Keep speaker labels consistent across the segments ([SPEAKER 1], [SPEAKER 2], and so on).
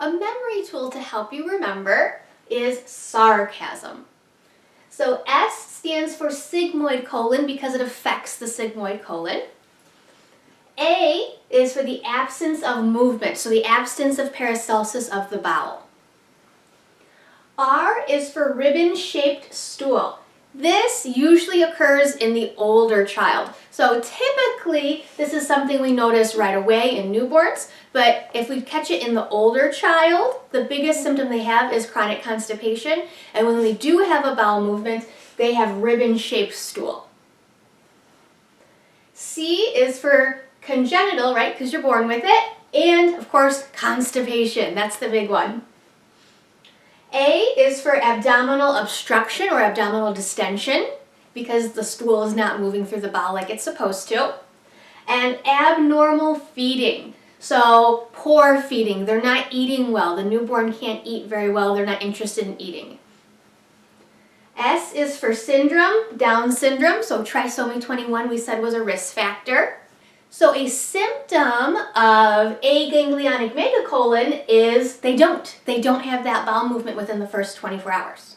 [SPEAKER 1] A memory tool to help you remember is sarcasm. So S stands for sigmoid colon because it affects the sigmoid colon. A is for the absence of movement, so the absence of paracelsus of the bowel. R is for ribbon-shaped stool. This usually occurs in the older child. So typically, this is something we notice right away in newborns, but if we catch it in the older child, the biggest symptom they have is chronic constipation, and when they do have a bowel movement, they have ribbon-shaped stool. C is for congenital, right, because you're born with it, and of course, constipation, that's the big one. A is for abdominal obstruction or abdominal distension because the stool is not moving through the bowel like it's supposed to. And abnormal feeding, so poor feeding, they're not eating well, the newborn can't eat very well, they're not interested in eating. S is for syndrome, Down syndrome, so trisomy 21 we said was a risk factor. So a symptom of aganglionic megacolon is they don't have that bowel movement within the first 24 hours.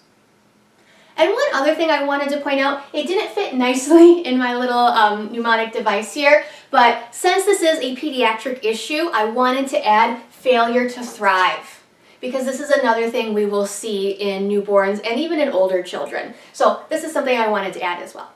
[SPEAKER 1] And one other thing I wanted to point out, it didn't fit nicely in my little mnemonic device here, but since this is a pediatric issue, I wanted to add failure to thrive, because this is another thing we will see in newborns and even in older children. So this is something I wanted to add as well.